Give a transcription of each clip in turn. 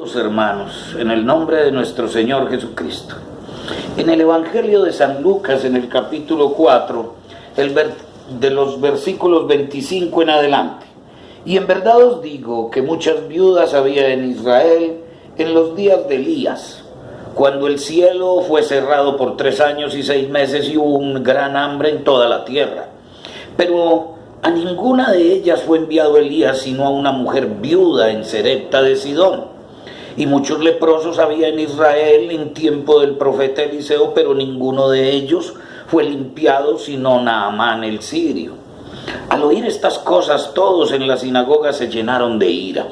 Saludos, hermanos, en el nombre de nuestro Señor Jesucristo. En el Evangelio de San Lucas, en el capítulo 4, de los versículos 25 en adelante. Y en verdad os digo que muchas viudas había en Israel en los días de Elías, cuando el cielo fue cerrado por 3 años y 6 meses y hubo un gran hambre en toda la tierra. Pero a ninguna de ellas fue enviado Elías, sino a una mujer viuda en Sarepta de Sidón. Y muchos leprosos había en Israel en tiempo del profeta Eliseo, pero ninguno de ellos fue limpiado, sino Naamán el sirio. Al oír estas cosas, todos en la sinagoga se llenaron de ira.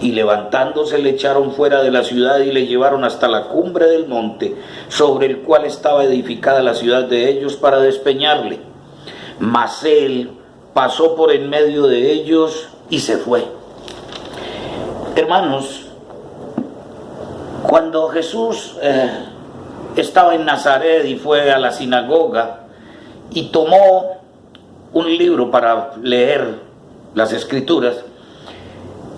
Y levantándose le echaron fuera de la ciudad y le llevaron hasta la cumbre del monte, sobre el cual estaba edificada la ciudad de ellos, para despeñarle. Mas él pasó por en medio de ellos y se fue. Hermanos, cuando Jesús estaba en Nazaret y fue a la sinagoga y tomó un libro para leer las Escrituras,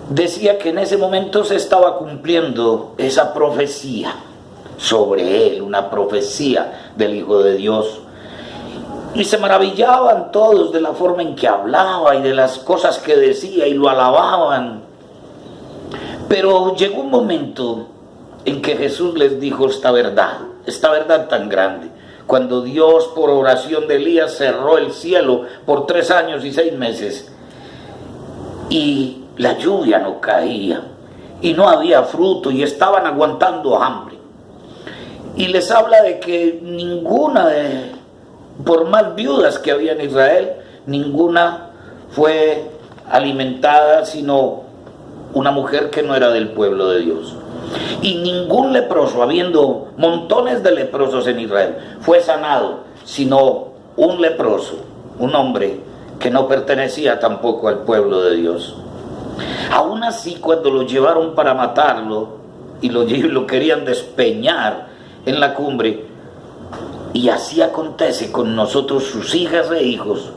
decía que en ese momento se estaba cumpliendo esa profecía sobre él, una profecía del Hijo de Dios. Y se maravillaban todos de la forma en que hablaba y de las cosas que decía y lo alababan. Pero llegó un momento en que Jesús les dijo esta verdad tan grande. Cuando Dios, por oración de Elías, cerró el cielo por 3 años y 6 meses y la lluvia no caía y no había fruto y estaban aguantando hambre. Y les habla de que por más viudas que había en Israel, ninguna fue alimentada, sino una mujer que no era del pueblo de Dios. Y ningún leproso, habiendo montones de leprosos en Israel, fue sanado, sino un leproso, un hombre que no pertenecía tampoco al pueblo de Dios. Aún así, cuando lo llevaron para matarlo y lo querían despeñar en la cumbre, y así acontece con nosotros, sus hijas e hijos,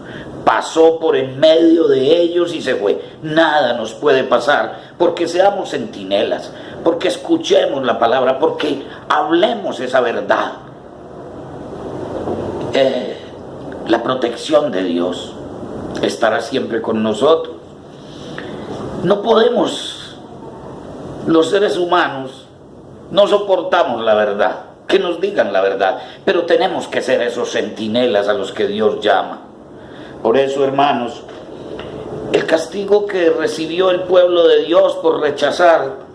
pasó por en medio de ellos y se fue. Nada nos puede pasar porque seamos centinelas, porque escuchemos la palabra, porque hablemos esa verdad. La protección de Dios estará siempre con nosotros. No podemos, los seres humanos, no soportamos la verdad, que nos digan la verdad, pero tenemos que ser esos centinelas a los que Dios llama. Por eso, hermanos, el castigo que recibió el pueblo de Dios por rechazar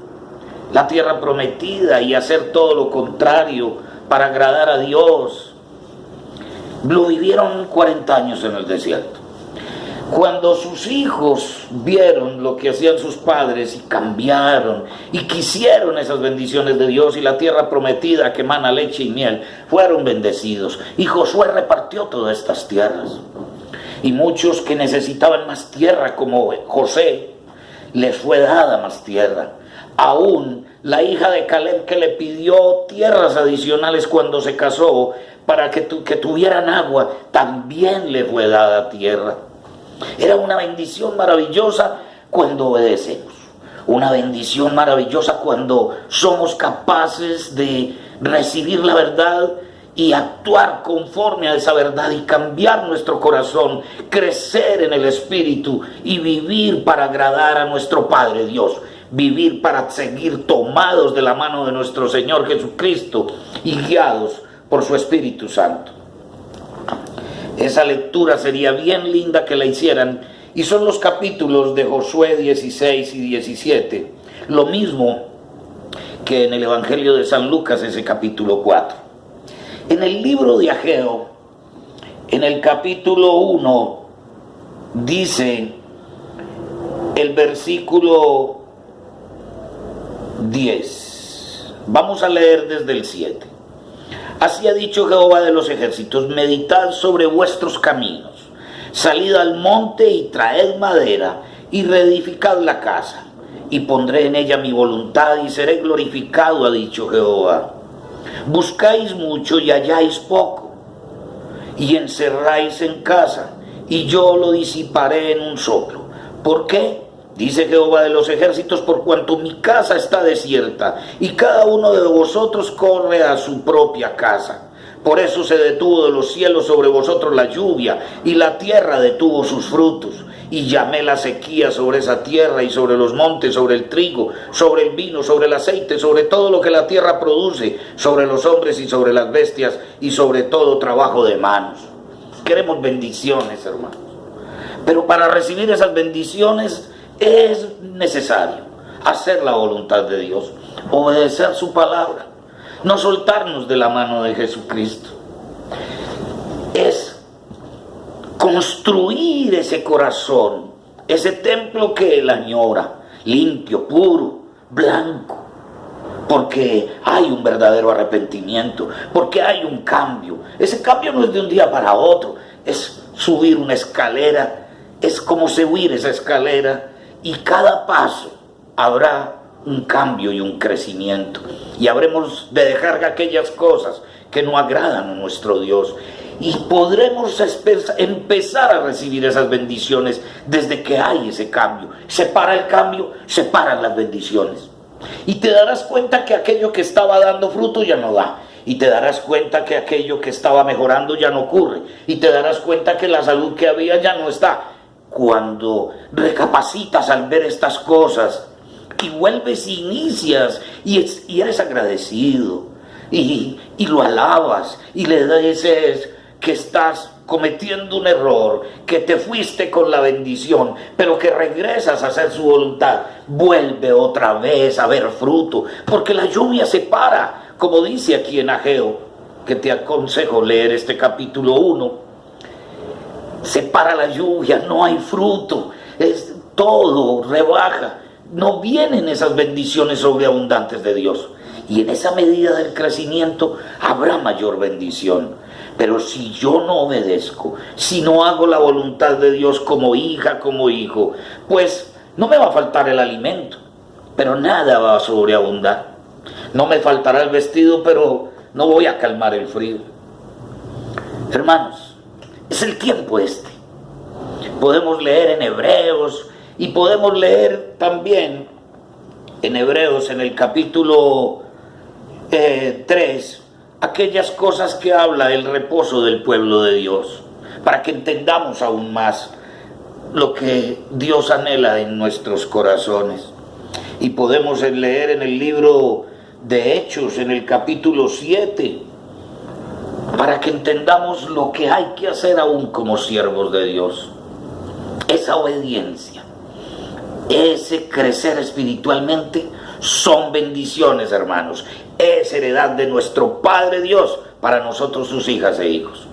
la tierra prometida y hacer todo lo contrario para agradar a Dios, lo vivieron 40 años en el desierto. Cuando sus hijos vieron lo que hacían sus padres y cambiaron y quisieron esas bendiciones de Dios y la tierra prometida que emana leche y miel, fueron bendecidos. Y Josué repartió todas estas tierras. Y muchos que necesitaban más tierra, como José, les fue dada más tierra. Aún la hija de Caleb, que le pidió tierras adicionales cuando se casó para que tuvieran agua, también le fue dada tierra. Era una bendición maravillosa cuando obedecemos. Una bendición maravillosa cuando somos capaces de recibir la verdad y actuar conforme a esa verdad y cambiar nuestro corazón, crecer en el Espíritu y vivir para agradar a nuestro Padre Dios. Vivir para seguir tomados de la mano de nuestro Señor Jesucristo y guiados por su Espíritu Santo. Esa lectura sería bien linda que la hicieran, y son los capítulos de Josué 16 y 17, lo mismo que en el Evangelio de San Lucas, ese capítulo 4. En el libro de Ageo, en el capítulo 1, dice el versículo 10. Vamos a leer desde el 7. Así ha dicho Jehová de los ejércitos: meditad sobre vuestros caminos, salid al monte y traed madera, y reedificad la casa, y pondré en ella mi voluntad, y seré glorificado, ha dicho Jehová. Buscáis mucho y halláis poco, y encerráis en casa, y yo lo disiparé en un soplo. ¿Por qué? Dice Jehová de los ejércitos, por cuanto mi casa está desierta y cada uno de vosotros corre a su propia casa. Por eso se detuvo de los cielos sobre vosotros la lluvia, y la tierra detuvo sus frutos. Y llamé la sequía sobre esa tierra y sobre los montes, sobre el trigo, sobre el vino, sobre el aceite, sobre todo lo que la tierra produce, sobre los hombres y sobre las bestias, y sobre todo trabajo de manos. Queremos bendiciones, hermanos. Pero para recibir esas bendiciones es necesario hacer la voluntad de Dios, obedecer su palabra, no soltarnos de la mano de Jesucristo. Es construir ese corazón, ese templo que Él añora, limpio, puro, blanco, porque hay un verdadero arrepentimiento, porque hay un cambio. Ese cambio no es de un día para otro, es subir una escalera, es como subir esa escalera, y cada paso habrá un cambio y un crecimiento, y habremos de dejar aquellas cosas que no agradan a nuestro Dios, y podremos empezar a recibir esas bendiciones desde que hay ese cambio. Se para el cambio, se paran las bendiciones, y te darás cuenta que aquello que estaba dando fruto ya no da, y te darás cuenta que aquello que estaba mejorando ya no ocurre, y te darás cuenta que la salud que había ya no está. Cuando recapacitas al ver estas cosas y vuelves y inicias y eres agradecido y lo alabas y le dices que estás cometiendo un error, que te fuiste con la bendición, pero que regresas a hacer su voluntad, vuelve otra vez a ver fruto, porque la lluvia se para, como dice aquí en Ageo, que te aconsejo leer este capítulo 1. Se para la lluvia, no hay fruto, todo rebaja, no vienen esas bendiciones sobreabundantes de Dios. Y en esa medida del crecimiento habrá mayor bendición. Pero si yo no obedezco, si no hago la voluntad de Dios como hija, como hijo, pues no me va a faltar el alimento, pero nada va a sobreabundar. No me faltará el vestido, pero no voy a calmar el frío. Hermanos, es el tiempo este. Podemos leer en Hebreos y podemos leer también en Hebreos en el capítulo 3 aquellas cosas que habla del reposo del pueblo de Dios, para que entendamos aún más lo que Dios anhela en nuestros corazones. Y podemos leer en el libro de Hechos en el capítulo 7, para que entendamos lo que hay que hacer aún como siervos de Dios. Esa obediencia, ese crecer espiritualmente son bendiciones, hermanos. Es heredad de nuestro Padre Dios para nosotros, sus hijas e hijos.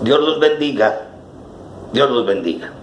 Dios los bendiga. Dios los bendiga.